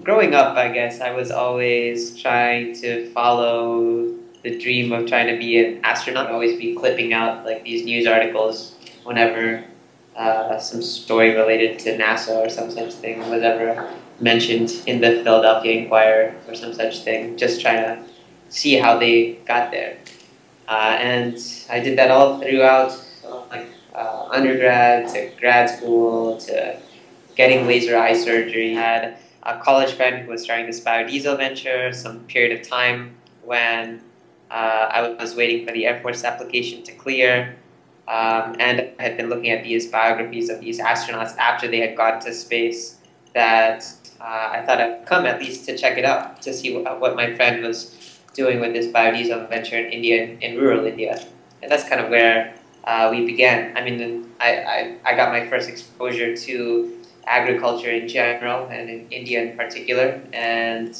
growing up, I guess, I was always trying to follow the dream of trying to be an astronaut. I'd always be clipping out like these news articles whenever some story related to NASA or some such thing was ever mentioned in the Philadelphia Inquirer or some such thing, just trying to see how they got there. And I did that all throughout, like undergrad to grad school to getting laser eye surgery. I had a college friend who was starting this biodiesel venture, some period of time when I was waiting for the Air Force application to clear. And I had been looking at these biographies of these astronauts after they had gone to space that I thought I'd come at least to check it out, to see what my friend was doing with this biodiesel venture in India, in rural India. And that's kind of where we began. I mean, I got my first exposure to agriculture in general and in India in particular. And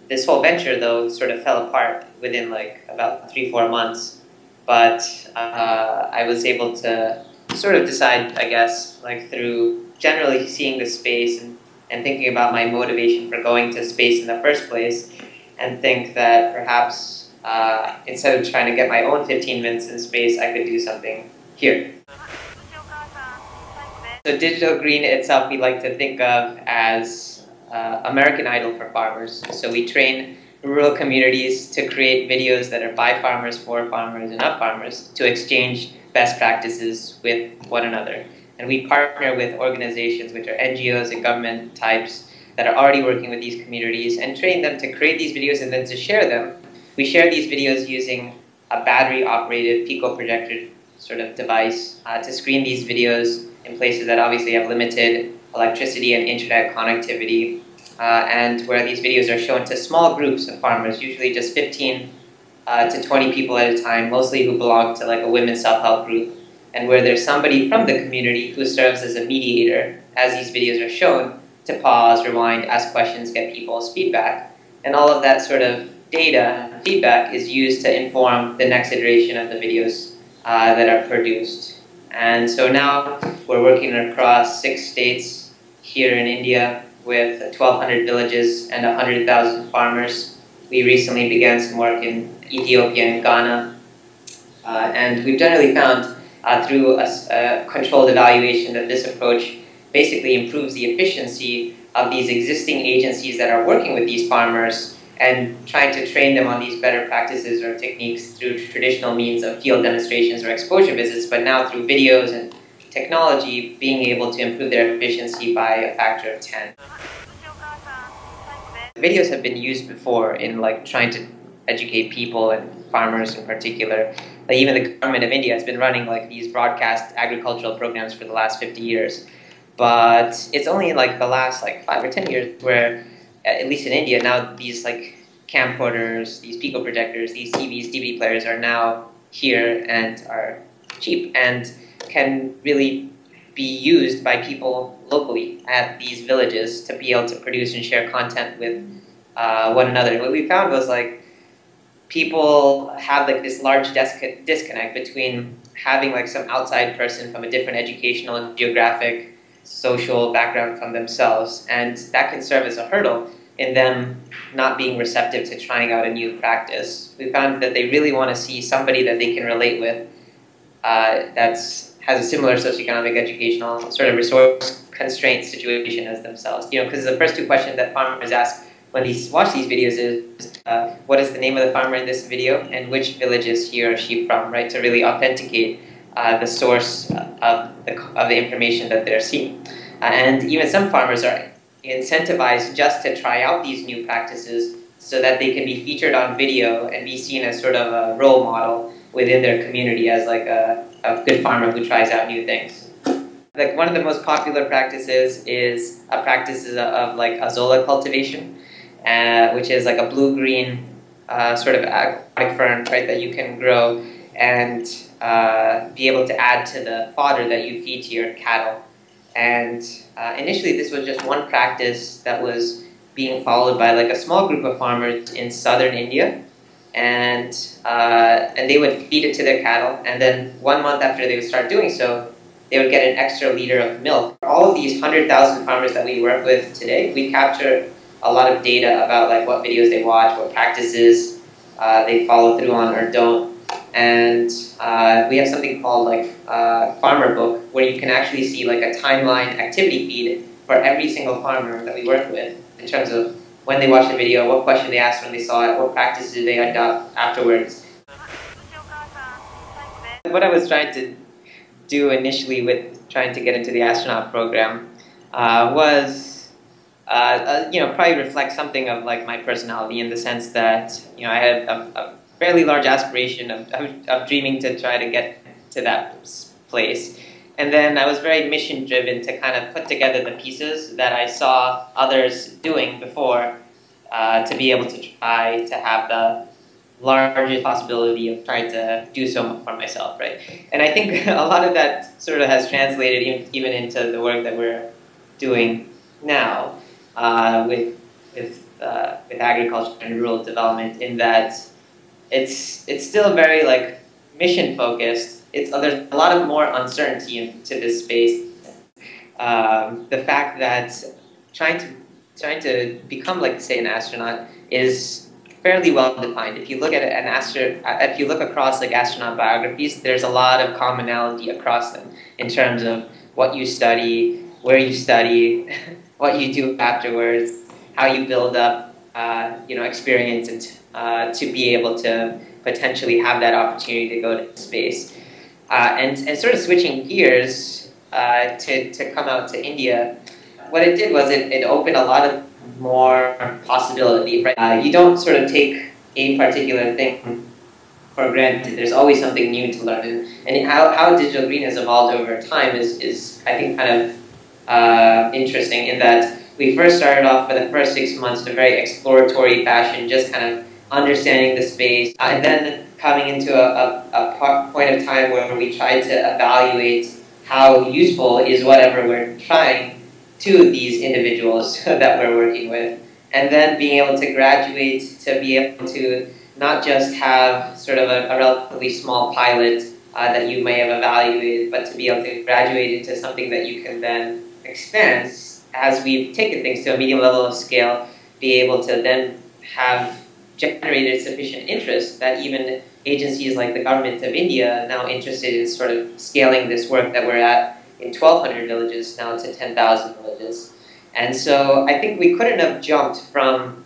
this whole venture, though, sort of fell apart within like about 3-4 months. But I was able to sort of decide, I guess, like through generally seeing the space and thinking about my motivation for going to space in the first place, and think that perhaps instead of trying to get my own 15 minutes in space, I could do something here. So digital green itself, we like to think of as American Idol for farmers. So we train rural communities to create videos that are by farmers, for farmers, and of farmers to exchange best practices with one another. And we partner with organizations which are NGOs and government types that are already working with these communities and train them to create these videos and then to share them. We share these videos using a battery-operated pico-projector sort of device to screen these videos in places that obviously have limited electricity and internet connectivity, and where these videos are shown to small groups of farmers, usually just 15 to 20 people at a time, mostly who belong to like a women's self-help group, and where there's somebody from the community who serves as a mediator as these videos are shown to pause, rewind, ask questions, get people's feedback. And all of that sort of data and feedback is used to inform the next iteration of the videos that are produced. And so now we're working across 6 states here in India with 1,200 villages and 100,000 farmers. We recently began some work in Ethiopia and Ghana. And we've generally found through a controlled evaluation that this approach basically improves the efficiency of these existing agencies that are working with these farmers and trying to train them on these better practices or techniques through traditional means of field demonstrations or exposure visits, but now through videos and technology being able to improve their efficiency by a factor of 10. Videos have been used before in like trying to educate people and farmers in particular. Like even the government of India has been running like these broadcast agricultural programs for the last 50 years. But it's only in like the last like 5 or 10 years where, at least in India, now these like camcorders, these pico projectors, these TVs, DVD players are now here and are cheap and can really be used by people locally at these villages to be able to produce and share content with one another. And what we found was like people have like this large disconnect between having like some outside person from a different educational and geographic social background from themselves, and that can serve as a hurdle in them not being receptive to trying out a new practice. We found that they really want to see somebody that they can relate with that has a similar socioeconomic, educational, sort of resource constraint situation as themselves. You know, because the first 2 questions that farmers ask when they watch these videos is, what is the name of the farmer in this video, and which village is he or she from, right? To really authenticate the source of the information that they're seeing. And even some farmers are incentivized just to try out these new practices so that they can be featured on video and be seen as sort of a role model within their community as like a good farmer who tries out new things. Like one of the most popular practices is a practice of like azolla cultivation, which is like a blue-green sort of aquatic fern, right, that you can grow and be able to add to the fodder that you feed to your cattle. And initially this was just one practice that was being followed by like a small group of farmers in southern India, and they would feed it to their cattle, and then 1 month after they would start doing so, they would get an extra liter of milk. All of these 100,000 farmers that we work with today, we capture a lot of data about like what videos they watch, what practices they follow through on or don't. And we have something called like Farmer Book, where you can actually see like a timeline activity feed for every single farmer that we work with in terms of when they watched the video, what question they asked when they saw it, what practices they adopt afterwards. What I was trying to do initially with trying to get into the astronaut program was probably reflect something of like my personality, in the sense that I had a fairly large aspiration of dreaming to try to get to that place. And then I was very mission driven to kind of put together the pieces that I saw others doing before to be able to try to have the larger possibility of trying to do so for myself, right? And I think a lot of that sort of has translated even into the work that we're doing now with agriculture and rural development, in that it's still very like mission focused. There's a lot of more uncertainty into this space. The fact that trying to become, like, say, an astronaut is fairly well defined. If you look at if you look across like astronaut biographies, there's a lot of commonality across them in terms of what you study, where you study, what you do afterwards, how you build up, experience, and to be able to potentially have that opportunity to go to space. And sort of switching gears to come out to India, what it did was it opened a lot of more possibility, right? You don't sort of take a particular thing for granted. There's always something new to learn. And how digital green has evolved over time is I think, kind of interesting, in that we first started off for the first 6 months in a very exploratory fashion, just kind of understanding the space, and then coming into a point of time where we tried to evaluate how useful is whatever we're trying to these individuals that we're working with, and then being able to graduate to be able to not just have sort of a relatively small pilot that you may have evaluated, but to be able to graduate into something that you can then expand as we've taken things to a medium level of scale, be able to then have generated sufficient interest that even agencies like the government of India are now interested in sort of scaling this work that we're at in 1,200 villages now to 10,000 villages. And so I think we couldn't have jumped from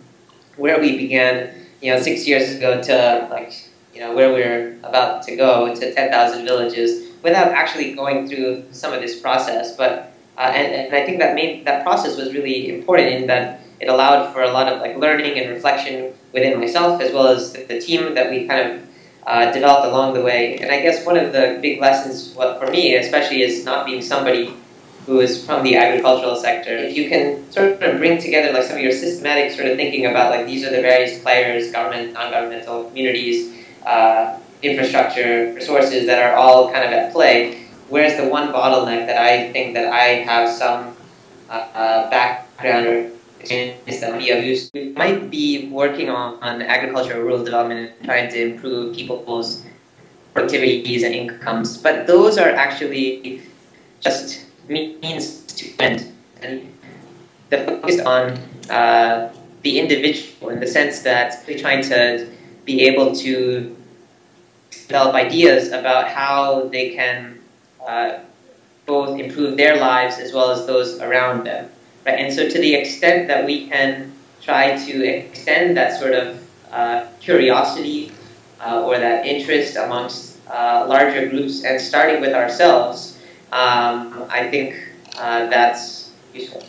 where we began, 6 years ago to where we're about to go to 10,000 villages without actually going through some of this process. But and I think that process was really important, in that it allowed for a lot of learning and reflection within myself, as well as the team that we kind of developed along the way. And I guess one of the big lessons for me, especially, is not being somebody who is from the agricultural sector. If you can sort of bring together some of your systematic sort of thinking about these are the various players, government, non-governmental, communities, infrastructure, resources that are all kind of at play, where's the one bottleneck that I think that I have some background or experience that would be of use. We might be working on agriculture, rural development, and trying to improve people's productivities and incomes, but those are actually just means to end. And the focus on the individual, in the sense that we're trying to be able to develop ideas about how they can both improve their lives as well as those around them. Right? And so to the extent that we can try to extend that sort of curiosity or that interest amongst larger groups, and starting with ourselves, I think that's useful.